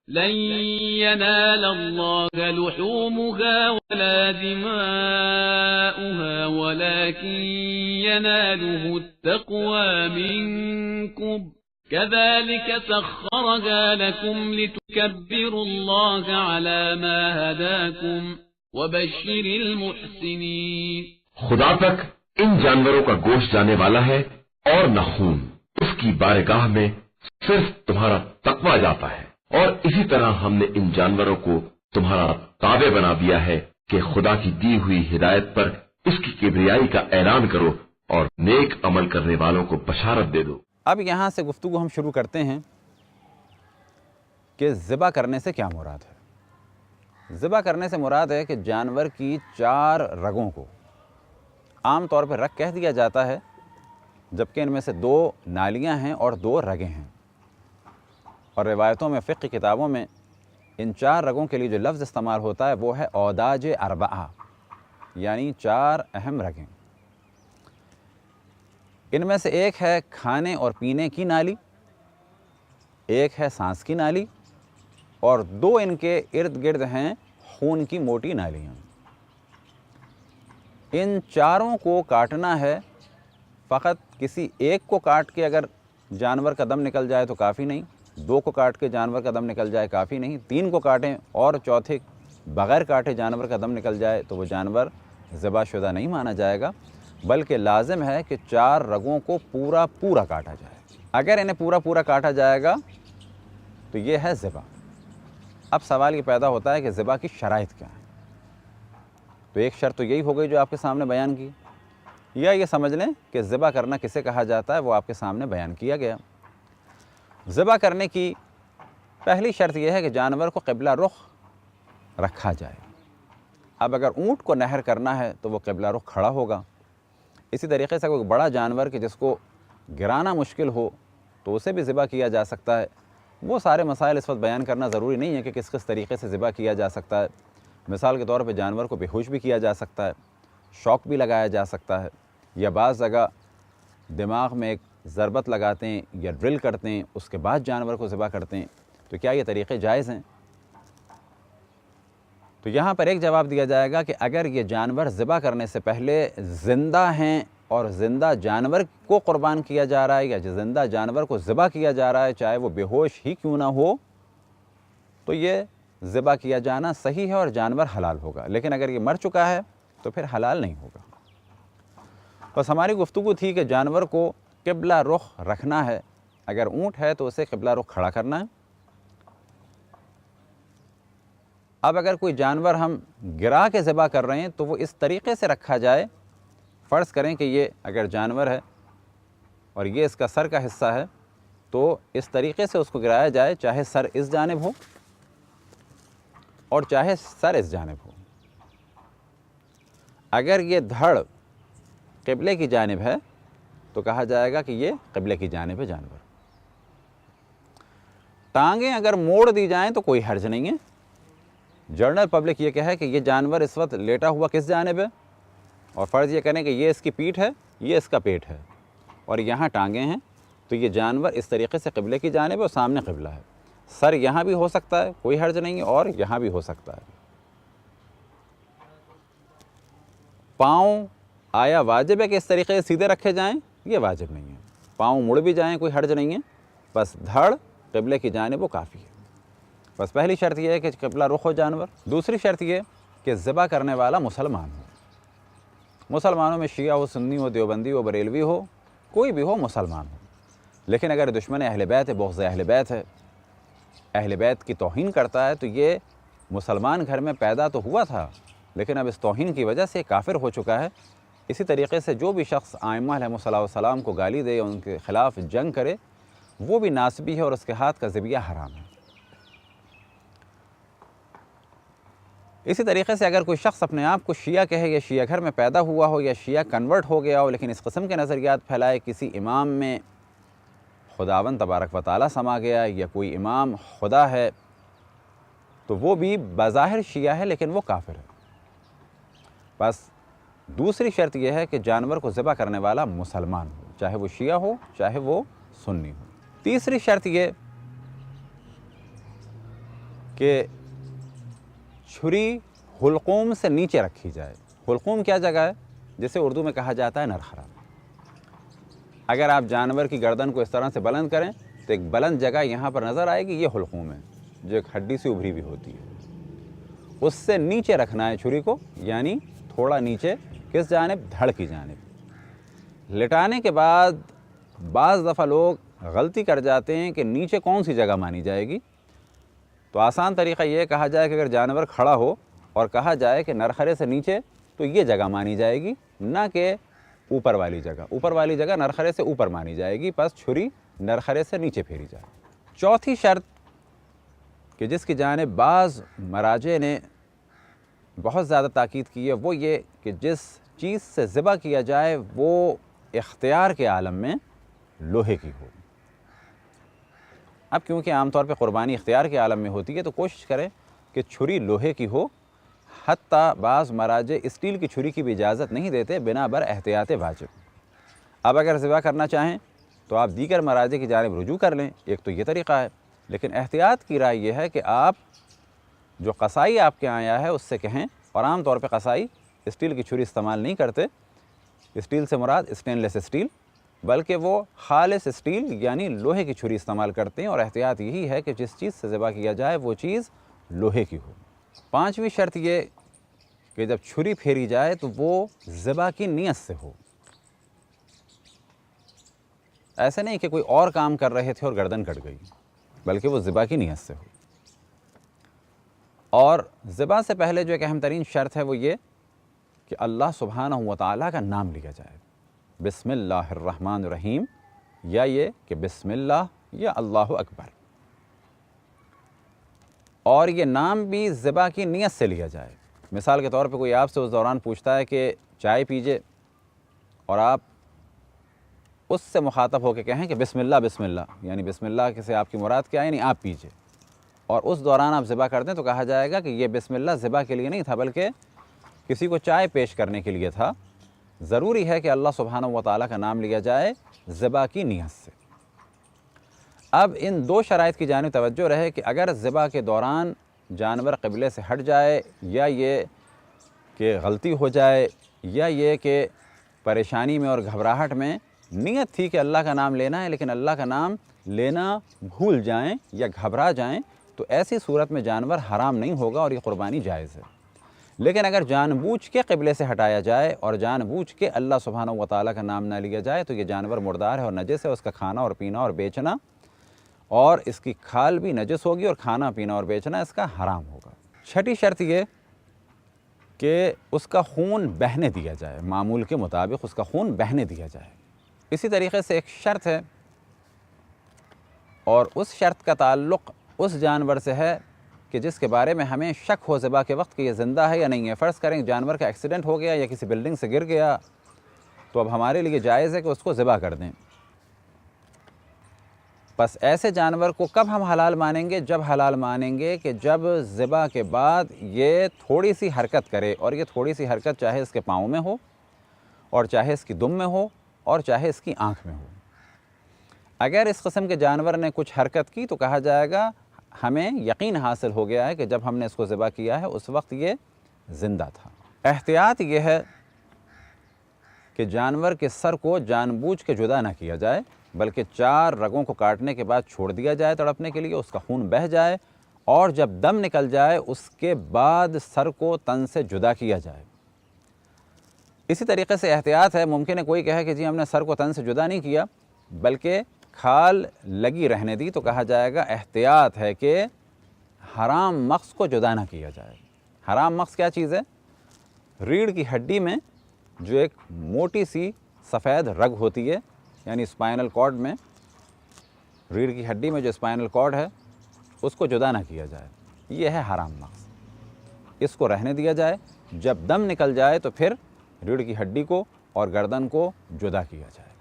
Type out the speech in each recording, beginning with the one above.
لن ينال الله لحومها ولا دماؤها ولكن يناله التقوى منكم كذلك سخرها لكم لتكبروا الله على ما هداكم وبشر المحسنين. خدا تک ان جانوروں کا گوشت جانے والا ہے اور نہ خون. اس کی بارگاہ میں صرف تمہارا تقوی جاتا ہے. اور اسی طرح ہم نے ان جانوروں کو تمہارا تابع بنا دیا ہے کہ خدا کی دی ہوئی ہدایت پر اس کی کبریائی کا اعلان کرو اور نیک عمل کرنے والوں کو بشارت دے دو. اب یہاں سے گفتگو ہم شروع کرتے ہیں کہ ذبح کرنے سے کیا مراد ہے. ذبح کرنے سے مراد ہے کہ جانور کی 4 رگوں کو عام طور پہ رگ کہہ دیا جاتا ہے، جبکہ ان میں سے 2 نالیاں ہیں اور 2 رگیں ہیں. اور روایتوں میں، فقہ کتابوں میں ان 4 رگوں کے لیے جو لفظ استعمال ہوتا ہے وہ ہے اوداج اربعہ، یعنی 4 اہم رگیں. ان میں سے ایک ہے کھانے اور پینے کی نالی، ایک ہے سانس کی نالی، اور 2 ان کے ارد گرد ہیں خون کی موٹی نالیاں. ان 4 کو کاٹنا ہے. فقط کسی ایک کو کاٹ کے اگر جانور کا دم نکل جائے تو کافی نہیں، 2 کو کاٹ کے جانور کا دم نکل جائے کافی نہیں، 3 کو کاٹیں اور چوتھے بغیر کاٹے جانور کا دم نکل جائے تو وہ جانور ذبح شدہ نہیں مانا جائے گا، بلکہ لازم ہے کہ 4 رگوں کو پورا کاٹا جائے. اگر انہیں پورا کاٹا جائے گا تو یہ ہے ذبح. اب سوال یہ پیدا ہوتا ہے کہ ذبح کی شرائط کیا ہیں. تو ایک شرط تو یہی ہو گئی جو آپ کے سامنے بیان کی، یا یہ سمجھ لیں کہ ذبح کرنا کسے کہا جاتا ہے وہ آپ کے سامنے بیان کیا گیا. ذبح کرنے کی پہلی شرط یہ ہے کہ جانور کو قبلہ رخ رکھا جائے. اب اگر اونٹ کو نہر کرنا ہے تو وہ قبلہ رخ کھڑا ہوگا. اسی طریقے سے کوئی بڑا جانور کہ جس کو گرانا مشکل ہو تو اسے بھی ذبح کیا جا سکتا ہے. وہ سارے مسائل اس وقت بیان کرنا ضروری نہیں ہے کہ کس طریقے سے ذبح کیا جا سکتا ہے. مثال کے طور پہ جانور کو بے ہوش بھی کیا جا سکتا ہے، شوک بھی لگایا جا سکتا ہے، یا بعض جگہ دماغ میں ایک ضربت لگاتے ہیں یا ڈرل کرتے ہیں، اس کے بعد جانور کو ذبح کرتے ہیں. تو کیا یہ طریقے جائز ہیں؟ تو یہاں پر ایک جواب دیا جائے گا کہ اگر یہ جانور ذبح کرنے سے پہلے زندہ ہیں اور زندہ جانور کو قربان کیا جا رہا ہے یا زندہ جانور کو ذبح کیا جا رہا ہے، چاہے وہ بے ہوش ہی کیوں نہ ہو، تو یہ ذبح کیا جانا صحیح ہے اور جانور حلال ہوگا. لیکن اگر یہ مر چکا ہے تو پھر حلال نہیں ہوگا. بس ہماری گفتگو تھی کہ جانور کو قبلہ رخ رکھنا ہے. اگر اونٹ ہے تو اسے قبلہ رخ کھڑا کرنا ہے. اب اگر کوئی جانور ہم گرا کے ذبح کر رہے ہیں تو وہ اس طریقے سے رکھا جائے. فرض کریں کہ یہ اگر جانور ہے اور یہ اس کا سر کا حصہ ہے تو اس طریقے سے اس کو گرایا جائے، چاہے سر اس جانب ہو اور چاہے سر اس جانب ہو. اگر یہ دھڑ قبلے کی جانب ہے تو کہا جائے گا کہ یہ قبلے کی جانب ہے جانور. ٹانگیں اگر موڑ دی جائیں تو کوئی حرج نہیں ہے. جنرل پبلک یہ کہے کہ یہ جانور اس وقت لیٹا ہوا کس جانب ہے، اور فرض یہ کریں کہ یہ اس کی پیٹھ ہے، یہ اس کا پیٹ ہے اور یہاں ٹانگیں ہیں، تو یہ جانور اس طریقے سے قبلے کی جانب ہے اور سامنے قبلہ ہے. سر یہاں بھی ہو سکتا ہے، کوئی حرج نہیں ہے، اور یہاں بھی ہو سکتا ہے. پاؤں آیا واجب ہے کہ اس طریقے سے سیدھے رکھے جائیں؟ یہ واجب نہیں ہے. پاؤں مڑ بھی جائیں کوئی حرج نہیں ہے، بس دھڑ قبلے کی جانب وہ کافی ہے. بس پہلی شرط یہ ہے کہ قبلہ رخ ہو جانور. دوسری شرط یہ کہ ذبح کرنے والا مسلمان ہو. مسلمانوں میں شیعہ ہو، سنی ہو، دیوبندی ہو، بریلوی ہو، کوئی بھی ہو، مسلمان ہو. لیکن اگر دشمن اہل بیت ہے، بغض اہل بیت ہے، اہل بیت کی توہین کرتا ہے، تو یہ مسلمان گھر میں پیدا تو ہوا تھا لیکن اب اس توہین کی وجہ سے کافر ہو چکا ہے. اسی طریقے سے جو بھی شخص ائمہ علیہ السلام کو گالی دے، ان کے خلاف جنگ کرے، وہ بھی ناسبی ہے اور اس کے ہاتھ کا ذبیحہ حرام ہے. اسی طریقے سے اگر کوئی شخص اپنے آپ کو شیعہ کہے یا شیعہ گھر میں پیدا ہوا ہو یا شیعہ کنورٹ ہو گیا ہو، لیکن اس قسم کے نظریات پھیلائے، کسی امام میں خداوند تبارک و تعالیٰ سما گیا یا کوئی امام خدا ہے، تو وہ بھی بظاہر شیعہ ہے لیکن وہ کافر ہے. بس دوسری شرط یہ ہے کہ جانور کو ذبح کرنے والا مسلمان ہو، چاہے وہ شیعہ ہو چاہے وہ سنی ہو. تیسری شرط یہ کہ چھری حلقوم سے نیچے رکھی جائے۔ حلقوم کیا جگہ ہے؟ جسے اردو میں کہا جاتا ہے نرخرا۔ اگر آپ جانور کی گردن کو اس طرح سے بلند کریں تو ایک بلند جگہ یہاں پر نظر آئے گی، یہ حلقوم ہے جو ایک ہڈی سے ابھری ہوئی ہوتی ہے۔ اس سے نیچے رکھنا ہے چھری کو، یعنی تھوڑا نیچے، کس جانب؟ دھڑ کی جانب۔ لٹانے کے بعد بعض دفعہ لوگ غلطی کر جاتے ہیں کہ نیچے کون سی جگہ مانی جائے گی، تو آسان طریقہ یہ کہا جائے کہ اگر جانور کھڑا ہو اور کہا جائے کہ نرخرے سے نیچے، تو یہ جگہ مانی جائے گی، نہ کہ اوپر والی جگہ۔ اوپر والی جگہ نرخرے سے اوپر مانی جائے گی، پس چھری نرخرے سے نیچے پھیری جائے۔ چوتھی شرط کہ جس کی جانب بعض مراجع نے بہت زیادہ تاکید کی ہے، وہ یہ کہ جس چیز سے ذبح کیا جائے وہ اختیار کے عالم میں لوہے کی ہو۔ اب کیونکہ عام طور پہ قربانی اختیار کے عالم میں ہوتی ہے تو کوشش کریں کہ چھری لوہے کی ہو، حتیٰ بعض مراجع اسٹیل کی چھری کی بھی اجازت نہیں دیتے بنا بر احتیاط واجب۔ اب اگر ذبح کرنا چاہیں تو آپ دیگر مراجع کی جانب رجوع کر لیں، ایک تو یہ طریقہ ہے، لیکن احتیاط کی رائے یہ ہے کہ آپ جو قصائی آپ کے آیا ہے اس سے کہیں، اور عام طور پہ قصائی اسٹیل کی چھری استعمال نہیں کرتے، اسٹیل سے مراد اسٹین لیس اسٹیل، بلکہ وہ خالص اسٹیل یعنی لوہے کی چھری استعمال کرتے ہیں، اور احتیاط یہی ہے کہ جس چیز سے ذبح کیا جائے وہ چیز لوہے کی ہو۔ پانچویں شرط یہ کہ جب چھری پھیری جائے تو وہ ذبح کی نیت سے ہو۔ ایسے نہیں کہ کوئی اور کام کر رہے تھے اور گردن کٹ گئی، بلکہ وہ ذبح کی نیت سے ہو۔ اور ذبح سے پہلے جو ایک اہم ترین شرط ہے وہ یہ کہ اللہ سبحانہ و تعالیٰ کا نام لیا جائے، بسم اللہ الرحمن الرحیم، یا یہ کہ بسم اللہ یا اللہ اکبر، اور یہ نام بھی ذبح کی نیت سے لیا جائے۔ مثال کے طور پہ کوئی آپ سے اس دوران پوچھتا ہے کہ چائے پیجئے، اور آپ اس سے مخاطب ہو کے کہیں کہ بسم اللہ، یعنی بسم اللہ سے آپ کی مراد کیا ہے؟ یعنی آپ پیجئے، اور اس دوران آپ ذبح کر دیں تو کہا جائے گا کہ یہ بسم اللہ ذبح کے لیے نہیں تھا، بلکہ کسی کو چائے پیش کرنے کے لیے تھا۔ ضروری ہے کہ اللہ سبحانہ و تعالیٰ کا نام لیا جائے ذبح کی نیت سے۔ اب ان دو شرائط کی جانب توجہ رہے کہ اگر ذبح کے دوران جانور قبلے سے ہٹ جائے، یا یہ کہ غلطی ہو جائے، یا یہ کہ پریشانی میں اور گھبراہٹ میں نیت تھی کہ اللہ کا نام لینا ہے لیکن اللہ کا نام لینا بھول جائیں یا گھبرا جائیں، تو ایسی صورت میں جانور حرام نہیں ہوگا اور یہ قربانی جائز ہے۔ لیکن اگر جان بوجھ کے قبلے سے ہٹایا جائے اور جان بوجھ کے اللہ سبحانہ و تعالیٰ کا نام نہ لیا جائے تو یہ جانور مردار ہے اور نجس ہے، اس کا کھانا اور پینا اور بیچنا، اور اس کی کھال بھی نجس ہوگی اور کھانا پینا اور بیچنا اس کا حرام ہوگا۔ چھٹی شرط یہ کہ اس کا خون بہنے دیا جائے، معمول کے مطابق اس کا خون بہنے دیا جائے۔ اسی طریقے سے ایک شرط ہے، اور اس شرط کا تعلق اس جانور سے ہے کہ جس کے بارے میں ہمیں شک ہو ذبح کے وقت کہ یہ زندہ ہے یا نہیں ہے۔ فرض کریں جانور کا ایکسیڈنٹ ہو گیا یا کسی بلڈنگ سے گر گیا، تو اب ہمارے لیے جائز ہے کہ اس کو ذبح کر دیں۔ پس ایسے جانور کو کب ہم حلال مانیں گے؟ جب حلال مانیں گے کہ جب ذبح کے بعد یہ تھوڑی سی حرکت کرے، اور یہ تھوڑی سی حرکت چاہے اس کے پاؤں میں ہو، اور چاہے اس کی دم میں ہو، اور چاہے اس کی آنکھ میں ہو۔ اگر اس قسم کے جانور نے کچھ حرکت کی تو کہا جائے گا ہمیں یقین حاصل ہو گیا ہے کہ جب ہم نے اس کو ذبح کیا ہے اس وقت یہ زندہ تھا۔ احتیاط یہ ہے کہ جانور کے سر کو جان بوجھ کے جدا نہ کیا جائے، بلکہ 4 رگوں کو کاٹنے کے بعد چھوڑ دیا جائے تڑپنے کے لیے، اس کا خون بہہ جائے، اور جب دم نکل جائے اس کے بعد سر کو تن سے جدا کیا جائے۔ اسی طریقے سے احتیاط ہے، ممکن ہے کوئی کہے کہ جی ہم نے سر کو تن سے جدا نہیں کیا بلکہ کھال لگی رہنے دی، تو کہا جائے گا احتیاط ہے کہ حرام مغز کو جدا نہ کیا جائے۔ حرام مغز کیا چیز ہے؟ ریڑھ کی ہڈی میں جو ایک موٹی سی سفید رگ ہوتی ہے، یعنی اسپائنل کارڈ میں، ریڑھ کی ہڈی میں جو اسپائنل کارڈ ہے اس کو جدا نہ کیا جائے، یہ ہے حرام مغز۔ اس کو رہنے دیا جائے، جب دم نکل جائے تو پھر ریڑھ کی ہڈی کو اور گردن کو جدا کیا جائے۔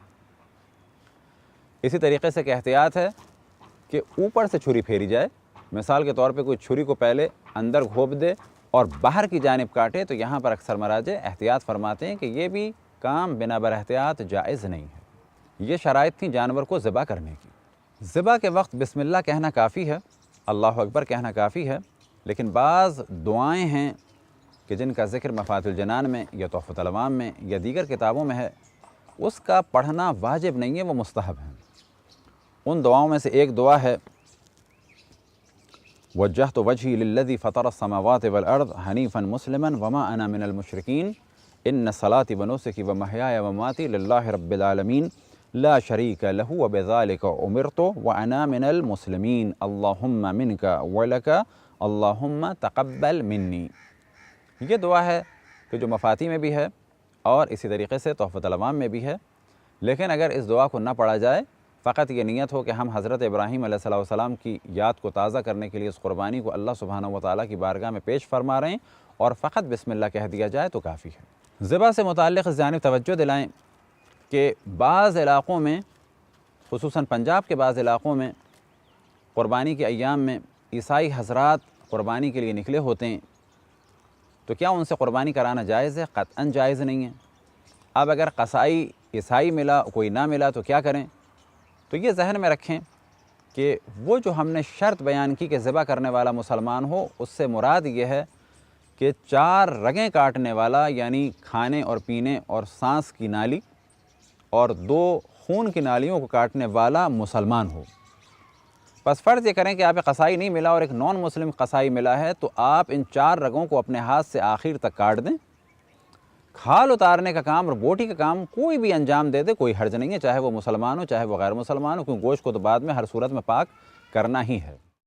اسی طریقے سے کہ احتیاط ہے کہ اوپر سے چھری پھیری جائے، مثال کے طور پہ کوئی چھری کو پہلے اندر گھوپ دے اور باہر کی جانب کاٹے، تو یہاں پر اکثر مراجع احتیاط فرماتے ہیں کہ یہ بھی کام بنا بر احتیاط جائز نہیں ہے۔ یہ شرائط تھیں جانور کو ذبح کرنے کی۔ ذبح کے وقت بسم اللہ کہنا کافی ہے، اللہ اکبر کہنا کافی ہے، لیکن بعض دعائیں ہیں کہ جن کا ذکر مفاتح الجنان میں یا تحفۃ الانوام میں یا دیگر کتابوں میں ہے، اس کا پڑھنا واجب نہیں ہے، وہ مستحب ہے۔ ان دعاؤں میں سے ایک دعا ہے وجہت وجہی للذی فطر السماوات والارض حنیفا مسلما وما انا من المشرکین ان صلاتی ونسکی ومحیای ومماتی للہ رب العالمین لا شریک لہ وبذالک امرت وانا من المسلمین اللہم منک ولک اللہم تقبل منی۔ یہ دعا ہے کہ جو مفاتیح میں بھی ہے اور اسی طریقے سے تحفۃ الانوام میں بھی ہے، لیکن اگر اس دعا کو نہ پڑھا جائے، فقط یہ نیت ہو کہ ہم حضرت ابراہیم علیہ السلام کی یاد کو تازہ کرنے کے لیے اس قربانی کو اللہ سبحانہ و تعالیٰ کی بارگاہ میں پیش فرما رہے ہیں اور فقط بسم اللہ کہہ دیا جائے تو کافی ہے۔ ذبح سے متعلق اس جانب توجہ دلائیں کہ بعض علاقوں میں، خصوصاً پنجاب کے بعض علاقوں میں، قربانی کے ایام میں عیسائی حضرات قربانی کے لیے نکلے ہوتے ہیں، تو کیا ان سے قربانی کرانا جائز ہے؟ قطعاً جائز نہیں ہے۔ اب اگر قصائی عیسائی ملا کوئی نہ ملا تو کیا کریں؟ تو یہ ذہن میں رکھیں کہ وہ جو ہم نے شرط بیان کی کہ ذبح کرنے والا مسلمان ہو، اس سے مراد یہ ہے کہ 4 رگیں کاٹنے والا، یعنی کھانے اور پینے اور سانس کی نالی اور 2 خون کی نالیوں کو کاٹنے والا مسلمان ہو۔ بس فرض یہ کریں کہ آپ قصائی نہیں ملا اور ایک نان مسلم قصائی ملا ہے، تو آپ ان 4 رگوں کو اپنے ہاتھ سے آخر تک کاٹ دیں۔ کھال اتارنے کا کام اور بوٹی کا کام کوئی بھی انجام دے دے، کوئی حرج نہیں ہے، چاہے وہ مسلمان ہو چاہے وہ غیر مسلمان ہو، کیونکہ گوشت کو تو بعد میں ہر صورت میں پاک کرنا ہی ہے۔